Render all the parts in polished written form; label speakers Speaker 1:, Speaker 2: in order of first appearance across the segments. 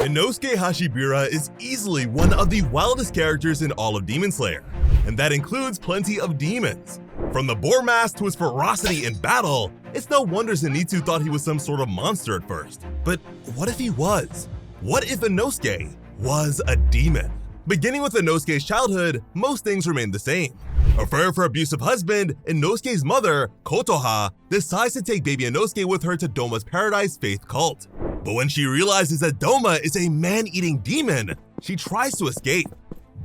Speaker 1: Inosuke Hashibira is easily one of the wildest characters in all of Demon Slayer, and that includes plenty of demons. From the boar mask to his ferocity in battle, it's no wonder Zenitsu thought he was some sort of monster at first. But what if he was? What if Inosuke was a demon? Beginning with Inosuke's childhood, most things remain the same. Afraid of her abusive husband, Inosuke's mother, Kotoha, decides to take baby Inosuke with her to Doma's Paradise faith cult. But when she realizes that Doma is a man-eating demon, she tries to escape,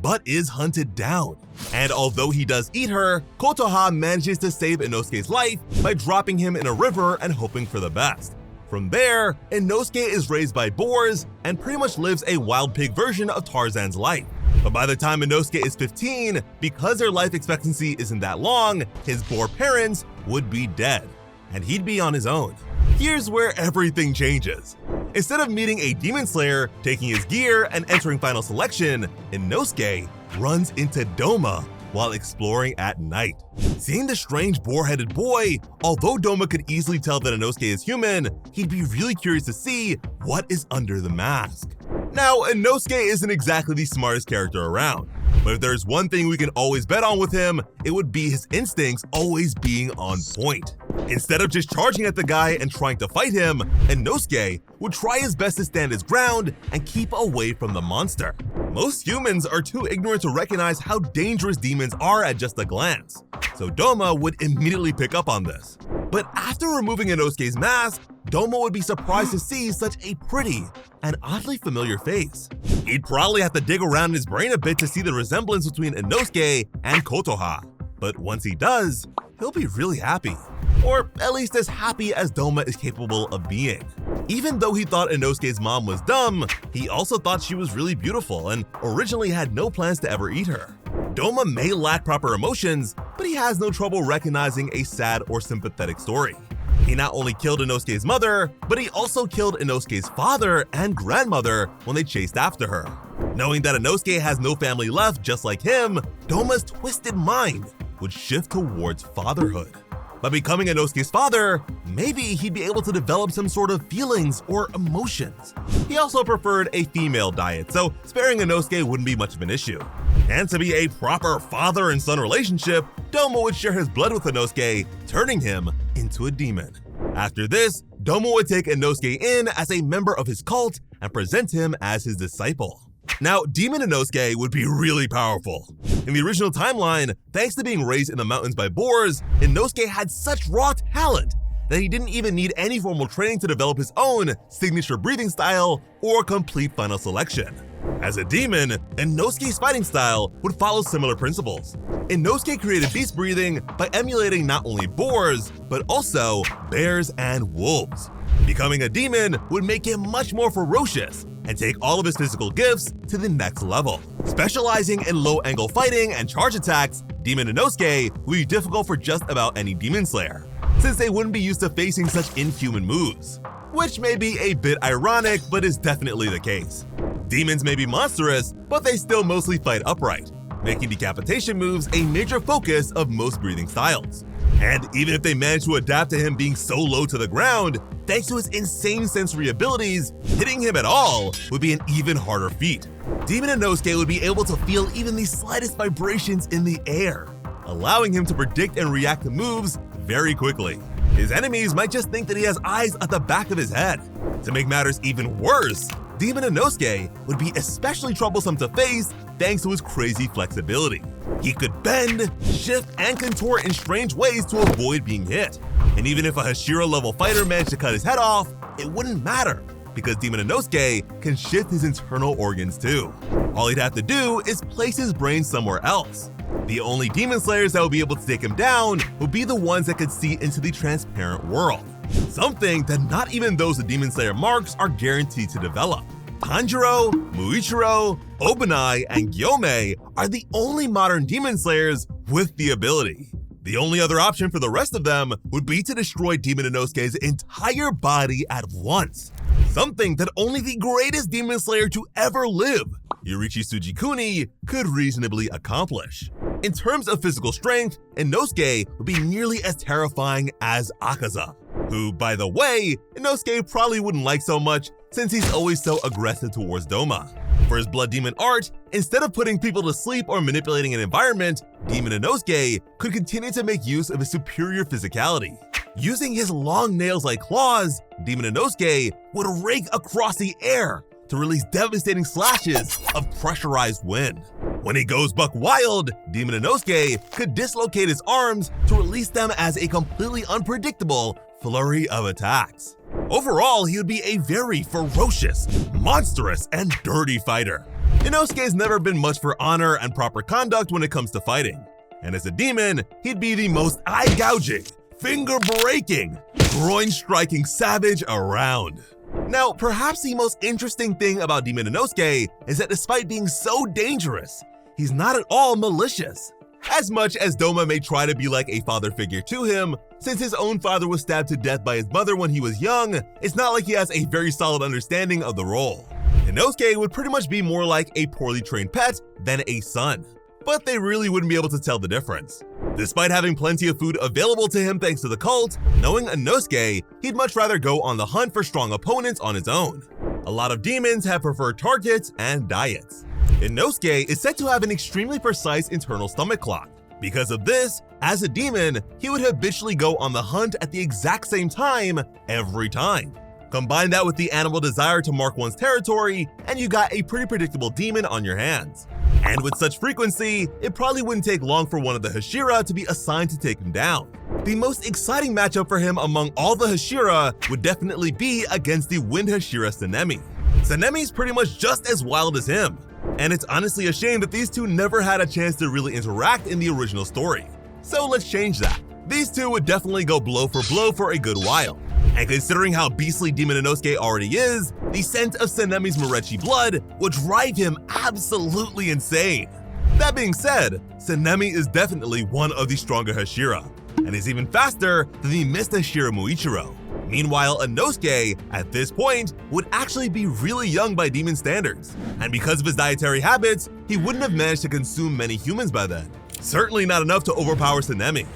Speaker 1: but is hunted down. And although he does eat her, Kotoha manages to save Inosuke's life by dropping him in a river and hoping for the best. From there, Inosuke is raised by boars and pretty much lives a wild pig version of Tarzan's life. But by the time Inosuke is 15, because their life expectancy isn't that long, his boar parents would be dead, and he'd be on his own. Here's where everything changes. Instead of meeting a demon slayer, taking his gear, and entering final selection, Inosuke runs into Doma while exploring at night. Seeing the strange boar-headed boy, although Doma could easily tell that Inosuke is human, he'd be really curious to see what is under the mask. Now, Inosuke isn't exactly the smartest character around, but if there's one thing we can always bet on with him, it would be his instincts always being on point. Instead of just charging at the guy and trying to fight him, Inosuke would try his best to stand his ground and keep away from the monster. Most humans are too ignorant to recognize how dangerous demons are at just a glance, so Doma would immediately pick up on this. But after removing Inosuke's mask, Doma would be surprised to see such a pretty and oddly familiar face. He'd probably have to dig around in his brain a bit to see the resemblance between Inosuke and Kotoha. But once he does, he'll be really happy. Or at least as happy as Doma is capable of being. Even though he thought Inosuke's mom was dumb, he also thought she was really beautiful and originally had no plans to ever eat her. Doma may lack proper emotions, but he has no trouble recognizing a sad or sympathetic story. He not only killed Inosuke's mother, but he also killed Inosuke's father and grandmother when they chased after her. Knowing that Inosuke has no family left just like him, Doma's twisted mind would shift towards fatherhood. By becoming Inosuke's father, maybe he'd be able to develop some sort of feelings or emotions. He also preferred a female diet, so sparing Inosuke wouldn't be much of an issue. And to be a proper father and son relationship, Doma would share his blood with Inosuke, turning him into a demon. After this, Doma would take Inosuke in as a member of his cult and present him as his disciple. Now, Demon Inosuke would be really powerful. In the original timeline, thanks to being raised in the mountains by boars, Inosuke had such raw talent that he didn't even need any formal training to develop his own signature breathing style or complete final selection. As a demon, Inosuke's fighting style would follow similar principles. Inosuke created beast breathing by emulating not only boars, but also bears and wolves. Becoming a demon would make him much more ferocious and take all of his physical gifts to the next level. Specializing in low-angle fighting and charge attacks, Demon Inosuke would be difficult for just about any demon slayer, since they wouldn't be used to facing such inhuman moves. Which may be a bit ironic, but is definitely the case. Demons may be monstrous, but they still mostly fight upright, making decapitation moves a major focus of most breathing styles. And even if they manage to adapt to him being so low to the ground, thanks to his insane sensory abilities, hitting him at all would be an even harder feat. Demon Inosuke would be able to feel even the slightest vibrations in the air, allowing him to predict and react to moves very quickly. His enemies might just think that he has eyes at the back of his head. To make matters even worse, Demon Inosuke would be especially troublesome to face thanks to his crazy flexibility. He could bend, shift, and contort in strange ways to avoid being hit. And even if a Hashira-level fighter managed to cut his head off, it wouldn't matter, because Demon Inosuke can shift his internal organs too. All he'd have to do is place his brain somewhere else. The only demon slayers that would be able to take him down would be the ones that could see into the transparent world. Something that not even those with Demon Slayer marks are guaranteed to develop. Tanjiro, Muichiro, Obanai, and Gyome are the only modern Demon Slayers with the ability. The only other option for the rest of them would be to destroy Demon Inosuke's entire body at once. Something that only the greatest Demon Slayer to ever live, Yoriichi Tsujikuni, could reasonably accomplish. In terms of physical strength, Inosuke would be nearly as terrifying as Akaza. who, by the way, Inosuke probably wouldn't like so much since he's always so aggressive towards Doma. For his blood demon art, instead of putting people to sleep or manipulating an environment, Demon Inosuke could continue to make use of his superior physicality. Using his long nails like claws, Demon Inosuke would rake across the air to release devastating slashes of pressurized wind. When he goes buck wild, Demon Inosuke could dislocate his arms to release them as a completely unpredictable flurry of attacks. Overall, he would be a very ferocious, monstrous, and dirty fighter. Inosuke's never been much for honor and proper conduct when it comes to fighting. And as a demon, he'd be the most eye-gouging, finger-breaking, groin-striking savage around. Now, perhaps the most interesting thing about Demon Inosuke is that despite being so dangerous, he's not at all malicious. As much as Doma may try to be like a father figure to him, since his own father was stabbed to death by his mother when he was young, it's not like he has a very solid understanding of the role. Inosuke would pretty much be more like a poorly trained pet than a son, but they really wouldn't be able to tell the difference. Despite having plenty of food available to him thanks to the cult, knowing Inosuke, he'd much rather go on the hunt for strong opponents on his own. A lot of demons have preferred targets and diets. Inosuke is said to have an extremely precise internal stomach clock. Because of this, as a demon, he would habitually go on the hunt at the exact same time every time. Combine that with the animal desire to mark one's territory, and you got a pretty predictable demon on your hands. And with such frequency, it probably wouldn't take long for one of the Hashira to be assigned to take him down. The most exciting matchup for him among all the Hashira would definitely be against the Wind Hashira Tsunemi. Tsunemi's pretty much just as wild as him, and it's honestly a shame that these two never had a chance to really interact in the original story. So let's change that. These two would definitely go blow for a good while. And considering how beastly Demon Inosuke already is, the scent of Tsunemi's Morechi blood would drive him absolutely insane. That being said, Tsunemi is definitely one of the stronger Hashira, and is even faster than the Mist Hashira Muichiro. Meanwhile, Inosuke, at this point, would actually be really young by demon standards, and because of his dietary habits, he wouldn't have managed to consume many humans by then. Certainly not enough to overpower Tsunemi.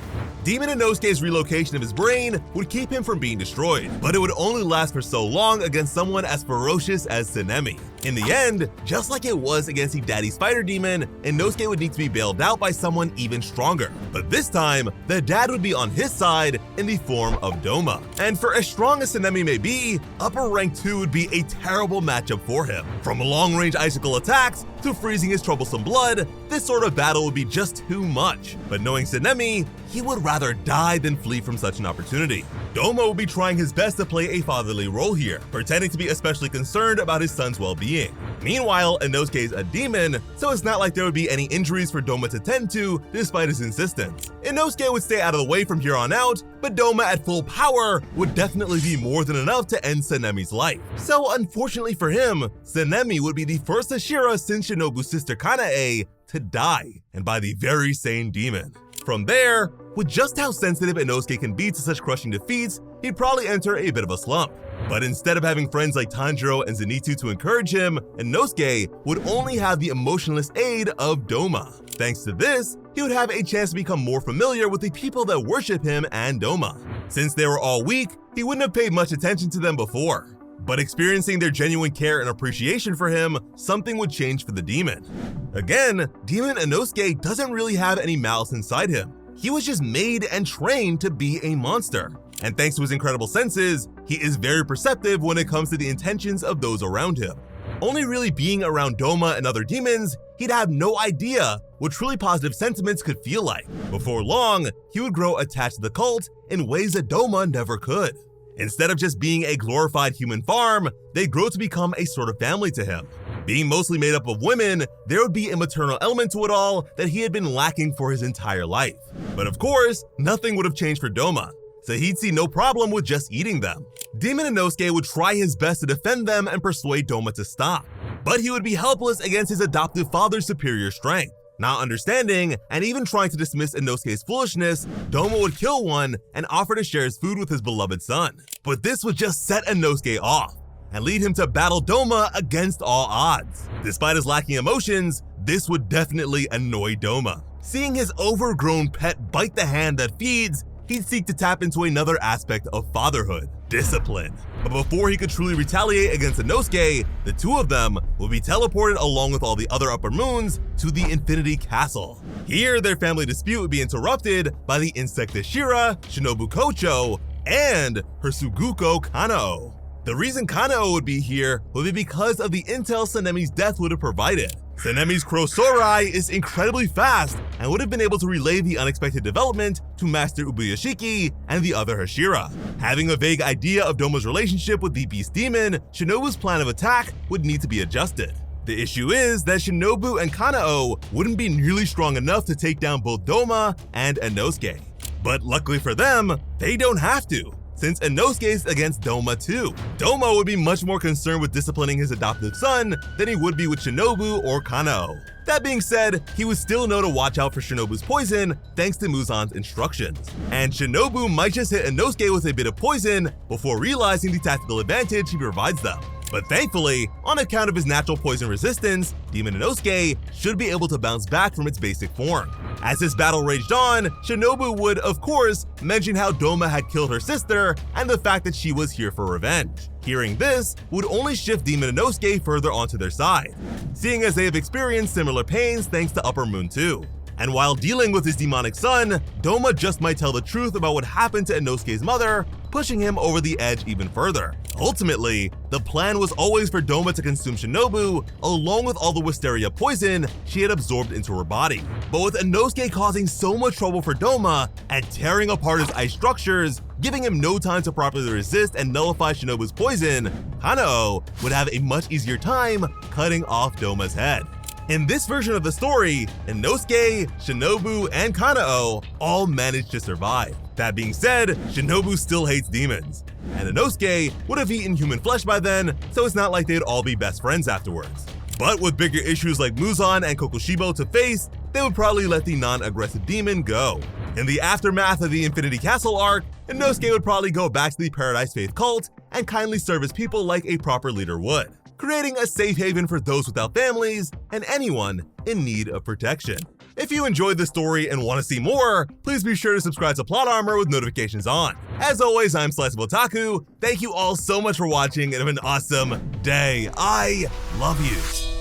Speaker 1: Demon Inosuke's relocation of his brain would keep him from being destroyed, but it would only last for so long against someone as ferocious as Tsunemi. In the end, just like it was against the Daddy Spider Demon, Inosuke would need to be bailed out by someone even stronger. But this time, the dad would be on his side in the form of Doma. And for as strong as Tsunemi may be, upper rank 2 would be a terrible matchup for him. From long-range icicle attacks to freezing his troublesome blood, this sort of battle would be just too much. But knowing Tsunemi, he would rather die than flee from such an opportunity. Doma would be trying his best to play a fatherly role here, pretending to be especially concerned about his son's well-being. Meanwhile, Inosuke's a demon, so it's not like there would be any injuries for Doma to tend to despite his insistence. Inosuke would stay out of the way from here on out, but Doma at full power would definitely be more than enough to end Tsunemi's life. So unfortunately for him, Tsunemi would be the first Hashira since Shinobu's sister Kanae to die, and by the very same demon. From there, with just how sensitive Inosuke can be to such crushing defeats, he'd probably enter a bit of a slump. But instead of having friends like Tanjiro and Zenitsu to encourage him, Inosuke would only have the emotionless aid of Doma. Thanks to this, he would have a chance to become more familiar with the people that worship him and Doma. Since they were all weak, he wouldn't have paid much attention to them before. But experiencing their genuine care and appreciation for him, something would change for the demon. Again, Demon Inosuke doesn't really have any malice inside him. He was just made and trained to be a monster. And thanks to his incredible senses, he is very perceptive when it comes to the intentions of those around him. Only really being around Doma and other demons, he'd have no idea what truly positive sentiments could feel like. Before long, he would grow attached to the cult in ways that Doma never could. Instead of just being a glorified human farm, they'd grow to become a sort of family to him. Being mostly made up of women, there would be a maternal element to it all that he had been lacking for his entire life. But of course, nothing would have changed for Doma, so he'd see no problem with just eating them. Demon Inosuke would try his best to defend them and persuade Doma to stop, but he would be helpless against his adoptive father's superior strength. Not understanding, and even trying to dismiss Inosuke's foolishness, Doma would kill one and offer to share his food with his beloved son. But this would just set Inosuke off, and lead him to battle Doma against all odds. Despite his lacking emotions, this would definitely annoy Doma. Seeing his overgrown pet bite the hand that feeds, he'd seek to tap into another aspect of fatherhood, discipline. But before he could truly retaliate against Inosuke, the two of them would be teleported along with all the other Upper Moons to the Infinity Castle. Here, their family dispute would be interrupted by the insect Ashira, Shinobu Kocho, and her Suguko Kanao. The reason Kanao would be here would be because of the intel Sanemi's death would have provided. Sanemi's Kurosorai is incredibly fast and would have been able to relay the unexpected development to Master Ubuyashiki and the other Hashira. Having a vague idea of Doma's relationship with the Beast Demon, Shinobu's plan of attack would need to be adjusted. The issue is that Shinobu and Kanao wouldn't be nearly strong enough to take down both Doma and Inosuke. But luckily for them, they don't have to, since Inosuke's against Doma too. Doma would be much more concerned with disciplining his adoptive son than he would be with Shinobu or Kanao. That being said, he would still know to watch out for Shinobu's poison thanks to Muzan's instructions. And Shinobu might just hit Inosuke with a bit of poison before realizing the tactical advantage he provides them. But thankfully, on account of his natural poison resistance, Demon Inosuke should be able to bounce back from its basic form. As this battle raged on, Shinobu would, of course, mention how Doma had killed her sister and the fact that she was here for revenge. Hearing this would only shift Demon Inosuke further onto their side, seeing as they have experienced similar pains thanks to Upper Moon 2. And while dealing with his demonic son, Doma just might tell the truth about what happened to Inosuke's mother, pushing him over the edge even further. Ultimately, the plan was always for Doma to consume Shinobu, along with all the Wisteria poison she had absorbed into her body. But with Inosuke causing so much trouble for Doma and tearing apart his ice structures, giving him no time to properly resist and nullify Shinobu's poison, Kanao would have a much easier time cutting off Doma's head. In this version of the story, Inosuke, Shinobu, and Kanao all managed to survive. That being said, Shinobu still hates demons, and Inosuke would have eaten human flesh by then, so it's not like they'd all be best friends afterwards. But with bigger issues like Muzan and Kokushibo to face, they would probably let the non-aggressive demon go. In the aftermath of the Infinity Castle arc, Inosuke would probably go back to the Paradise Faith cult and kindly serve his people like a proper leader would, creating a safe haven for those without families and anyone in need of protection. If you enjoyed this story and want to see more, please be sure to subscribe to Plot Armor with notifications on. As always, I'm Sliceable Otaku. Thank you all so much for watching and have an awesome day. I love you.